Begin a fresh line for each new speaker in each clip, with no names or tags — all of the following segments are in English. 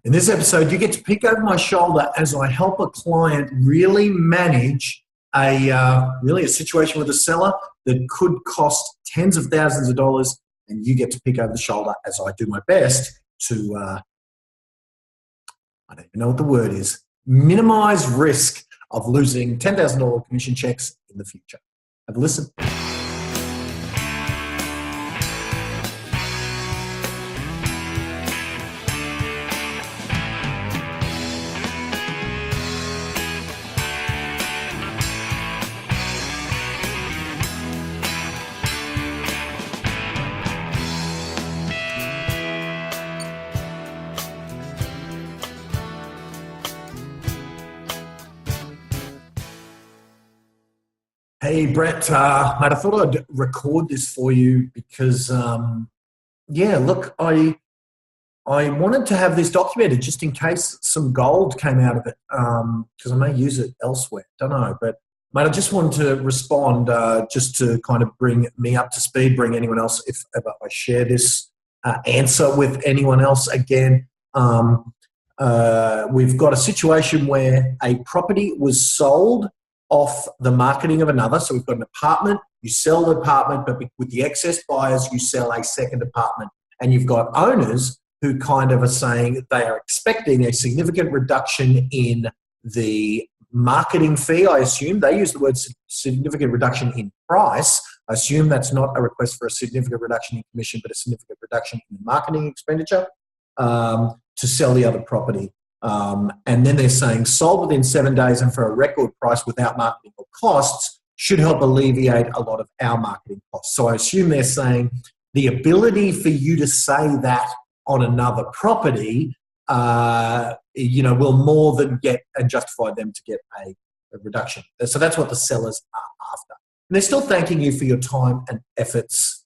In this episode, you get to peek over my shoulder as I help a client really manage a situation with a seller that could cost tens of thousands of dollars, and you get to peek over the shoulder as I do my best to, I don't even know what the word is, minimize risk of losing $10,000 commission checks in the future. Have a listen. Hey, Brett, mate, I thought I'd record this for you because, I wanted to have this documented just in case some gold came out of it, because I may use it elsewhere. Don't know. But, mate, I just wanted to respond just to kind of bring me up to speed, bring anyone else, if ever I share this answer with anyone else again. We've got a situation where a property was sold off the marketing of another. So we've got an apartment, you sell the apartment, but with the excess buyers, you sell a second apartment. And you've got owners who kind of are saying they are expecting a significant reduction in the marketing fee, I assume. They use the word significant reduction in price. I assume that's not a request for a significant reduction in commission, but a significant reduction in marketing expenditure to sell the other property. And then they're saying sold within 7 days and for a record price without marketing or costs should help alleviate a lot of our marketing costs. So I assume they're saying the ability for you to say that on another property, will more than get and justify them to get a reduction. So that's what the sellers are after. And they're still thanking you for your time and efforts.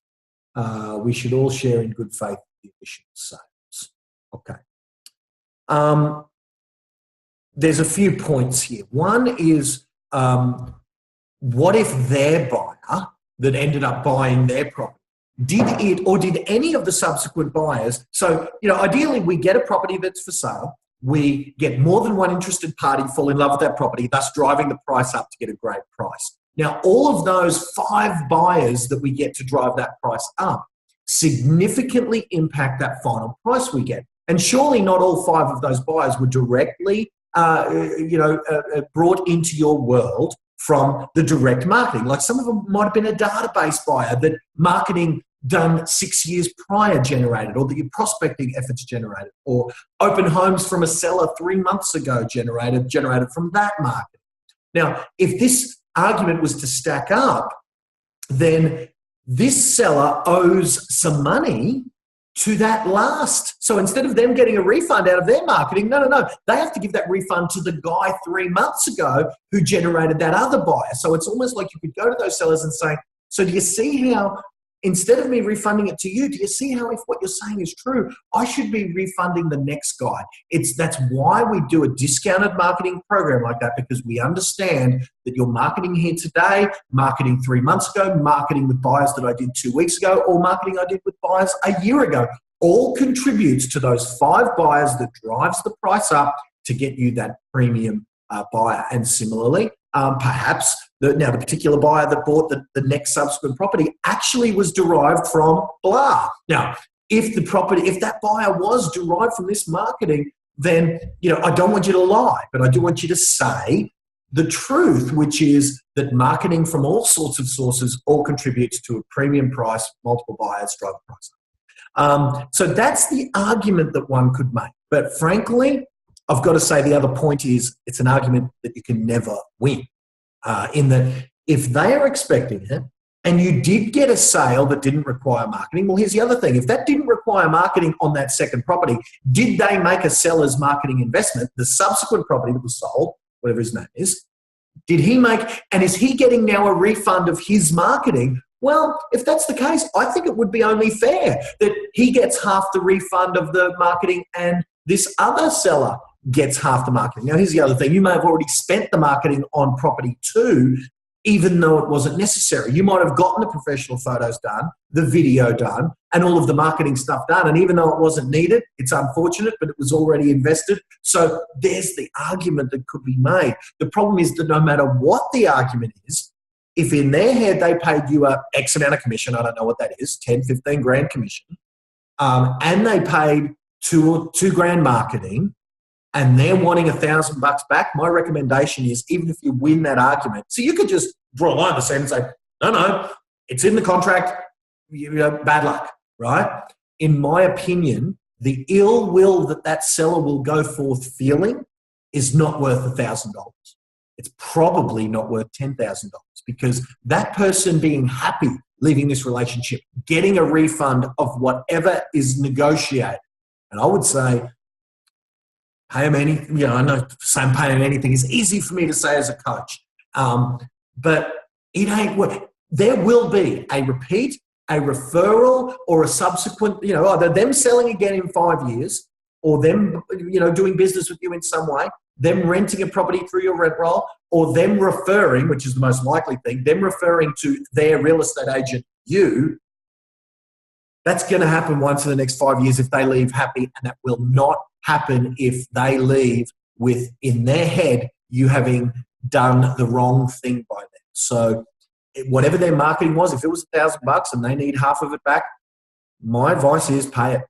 We should all share in good faith the additional sales. Okay. There's a few points here. One is, what if their buyer that ended up buying their property, did any of the subsequent buyers, so, ideally we get a property that's for sale, we get more than one interested party fall in love with that property, thus driving the price up to get a great price. Now, all of those 5 buyers that we get to drive that price up significantly impact that final price we get. And surely not all 5 of those buyers were directly, brought into your world from the direct marketing. Like some of them might have been a database buyer that marketing done 6 years prior generated, or that your prospecting efforts generated, or open homes from a seller 3 months ago generated from that market. Now, if this argument was to stack up, then this seller owes some money to that last. So instead of them getting a refund out of their marketing, no. They have to give that refund to the guy 3 months ago who generated that other buyer. So it's almost like you could go to those sellers and say, so do you see how, instead of me refunding it to you, do you see how if what you're saying is true, I should be refunding the next guy? That's why we do a discounted marketing program like that, because we understand that you're marketing here today, marketing 3 months ago, marketing with buyers that I did 2 weeks ago, or marketing I did with buyers a year ago, all contributes to those 5 buyers that drives the price up to get you that premium buyer. And similarly, perhaps the particular buyer that bought the next subsequent property actually was derived from blah. Now, if that buyer was derived from this marketing, then, I don't want you to lie, but I do want you to say the truth, which is that marketing from all sorts of sources all contributes to a premium price, multiple buyers drive the price up. So that's the argument that one could make. But frankly, I've got to say the other point is it's an argument that you can never win. In that if they are expecting it and you did get a sale that didn't require marketing, well, here's the other thing. If that didn't require marketing on that second property, did they make a seller's marketing investment, the subsequent property that was sold, whatever his name is, did he make, and is he getting now a refund of his marketing? Well, if that's the case, I think it would be only fair that he gets half the refund of the marketing and this other seller gets half the marketing. Now, here's the other thing. You may have already spent the marketing on property 2 even though it wasn't necessary. You might have gotten the professional photos done, the video done, and all of the marketing stuff done. And even though it wasn't needed, it's unfortunate, but it was already invested. So there's the argument that could be made. The problem is that no matter what the argument is, if in their head they paid you a X amount of commission, I don't know what that is, 10, 15 grand commission, and they paid two grand marketing, and they're wanting $1,000 back, my recommendation is, even if you win that argument, so you could just draw a line in the sand and say, no, it's in the contract, bad luck, right? In my opinion, the ill will that seller will go forth feeling is not worth $1,000. It's probably not worth $10,000, because that person being happy leaving this relationship, getting a refund of whatever is negotiated, and I would say, pay them anything. I know saying pay them anything is easy for me to say as a coach, but it ain't work. There will be a repeat, a referral, or a subsequent, either them selling again in 5 years, or them, doing business with you in some way, them renting a property through your rent roll, or them referring, which is the most likely thing, them referring to their real estate agent, you. That's going to happen once in the next 5 years if they leave happy, and that will not happen if they leave with, in their head, you having done the wrong thing by them. So whatever their marketing was, if it was $1,000 and they need half of it back, my advice is pay it.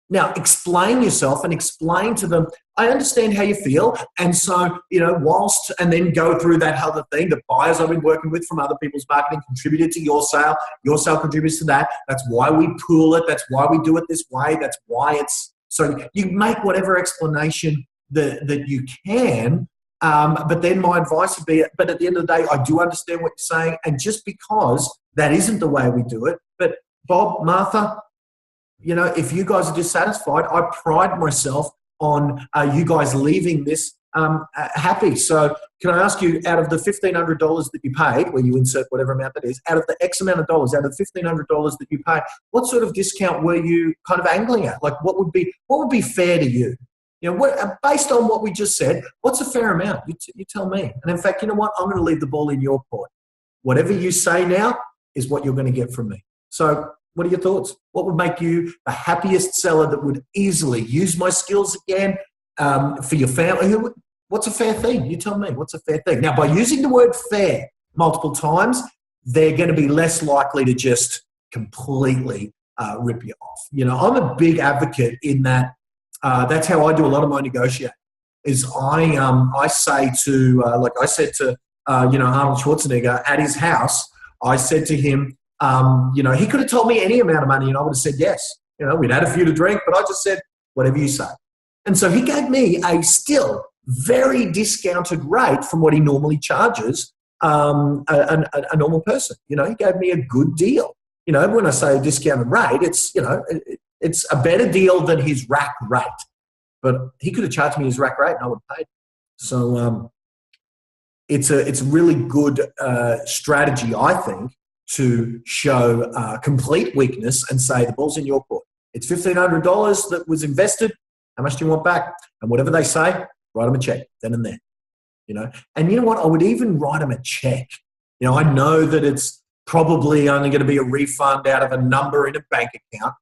Now, explain yourself and explain to them, I understand how you feel. And so, and then go through that other thing. The buyers I've been working with from other people's marketing contributed to your sale. Your sale contributes to that. That's why we pool it. That's why we do it this way. That's why it's, so you make whatever explanation that you can. But then my advice would be, but at the end of the day, I do understand what you're saying. And just because that isn't the way we do it, but Bob, Martha, if you guys are dissatisfied, I pride myself on you guys leaving this happy. So can I ask you, out of the $1,500 that you paid, where you insert whatever amount that is, out of the X amount of dollars, out of the $1,500 that you paid, what sort of discount were you kind of angling at? Like, what would be fair to you? Based on what we just said, what's a fair amount? You tell me. And in fact, you know what? I'm going to leave the ball in your court. Whatever you say now is what you're going to get from me. So what are your thoughts? What would make you the happiest seller that would easily use my skills again for your family? What's a fair thing? You tell me. What's a fair thing? Now, by using the word fair multiple times, they're going to be less likely to just completely rip you off. I'm a big advocate in that. That's how I do a lot of my negotiating. Is I say to like I said to Arnold Schwarzenegger at his house. I said to him, he could have told me any amount of money and I would have said yes. We'd had a few to drink, but I just said whatever you say. And so he gave me a still very discounted rate from what he normally charges a normal person. He gave me a good deal. When I say a discounted rate, it's it's a better deal than his rack rate. But he could have charged me his rack rate and I would have paid. So it's a really good strategy, I think, to show complete weakness and say the ball's in your court. It's $1,500 that was invested. How much do you want back? And whatever they say, write them a check then and there. And you know what? I would even write them a check. I know that it's probably only going to be a refund out of a number in a bank account.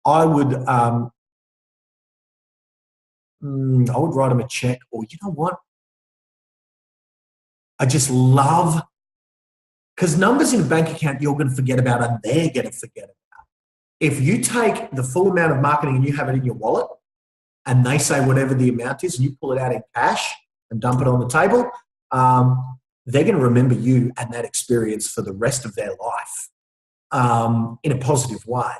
I would write them a check, or you know what? I just love, because numbers in a bank account you're going to forget about and they're going to forget about. If you take the full amount of marketing and you have it in your wallet and they say whatever the amount is and you pull it out in cash and dump it on the table, they're going to remember you and that experience for the rest of their life in a positive way.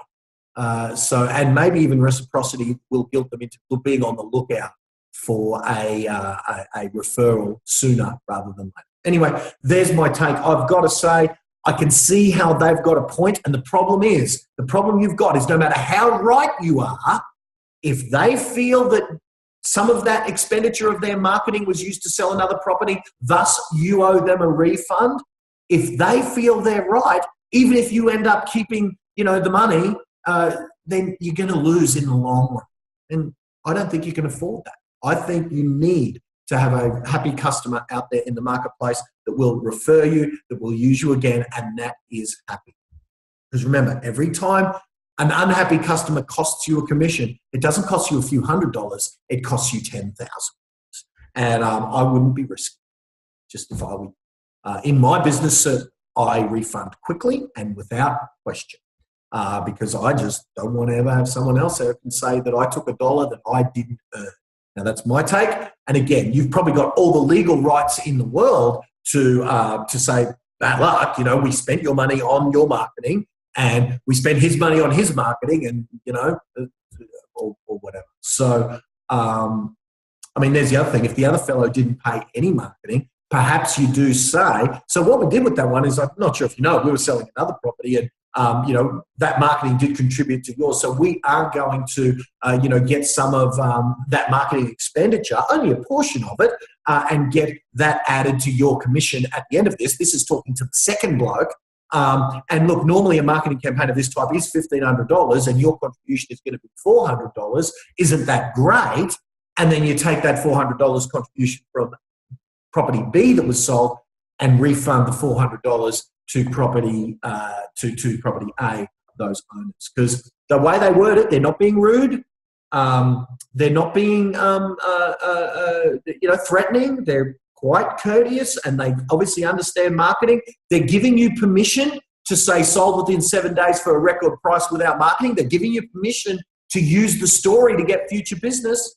And maybe even reciprocity will guilt them into being on the lookout for a referral sooner rather than later. Anyway, there's my take. I've got to say, I can see how they've got a point, and the problem you've got is no matter how right you are, if they feel that some of that expenditure of their marketing was used to sell another property, thus you owe them a refund, if they feel they're right, even if you end up keeping, the money, then you're going to lose in the long run. And I don't think you can afford that. I think you need to have a happy customer out there in the marketplace that will refer you, that will use you again, and that is happy. Because remember, every time an unhappy customer costs you a commission, it doesn't cost you a few $100s, it costs you $10,000. And I wouldn't be risky, just if I would. In my business, I refund quickly and without question, because I just don't want to ever have someone else there can say that I took $1 that I didn't earn. Now, that's my take. And again, you've probably got all the legal rights in the world to say, bad luck, we spent your money on your marketing and we spent his money on his marketing and, or whatever. So, there's the other thing. If the other fellow didn't pay any marketing, perhaps you do say, so what we did with that one is, I'm not sure if you know, we were selling another property and, that marketing did contribute to yours. So we are going to, get some of that marketing expenditure, only a portion of it, and get that added to your commission at the end of this. This is talking to the second bloke. And look, normally a marketing campaign of this type is $1,500 and your contribution is going to be $400. Isn't that great? And then you take that $400 contribution from property B that was sold and refund the $400 to property to property A, those owners. Because the way they word it, they're not being rude. They're not being threatening. They're quite courteous and they obviously understand marketing. They're giving you permission to say sold within 7 days for a record price without marketing. They're giving you permission to use the story to get future business.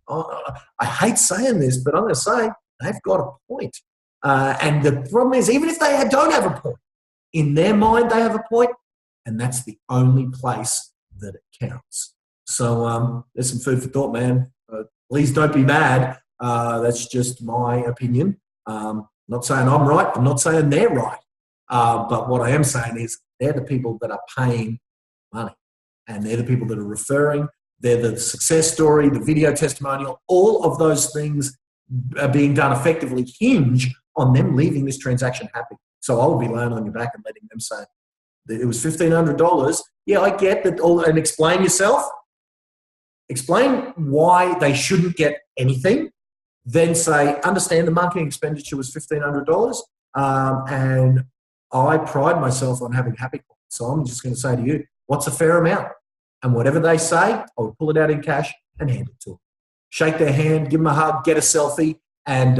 I hate saying this, but I'm going to say they've got a point. And the problem is, even if they don't have a point, in their mind they have a point, and that's the only place that it counts. So there's some food for thought, man. Please don't be mad. That's just my opinion. Not saying I'm right. I'm not saying they're right. But what I am saying is they're the people that are paying money, and they're the people that are referring. They're the success story, the video testimonial. All of those things are being done effectively hinge on them leaving this transaction happy. So I will be laying on your back and letting them say that it was $1,500. Yeah, I get that. And explain yourself. Explain why they shouldn't get anything. Then say, understand the marketing expenditure was $1,500. And I pride myself on having happy clients. So I'm just going to say to you, what's a fair amount? And whatever they say, I would pull it out in cash and hand it to them. Shake their hand, give them a hug, get a selfie, and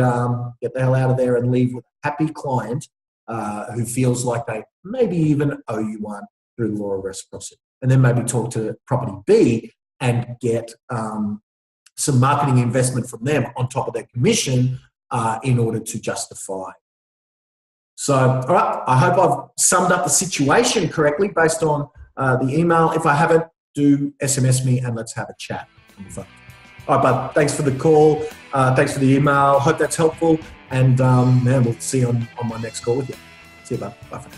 get the hell out of there and leave with a happy client who feels like they maybe even owe you one through the law of reciprocity. And then maybe talk to property B and get some marketing investment from them on top of their commission in order to justify. So, all right, I hope I've summed up the situation correctly based on the email. If I haven't, do SMS me and let's have a chat on the phone. All right, bud, thanks for the call. Thanks for the email. Hope that's helpful. And, man, we'll see you on my next call with you. See you, bud. Bye for now.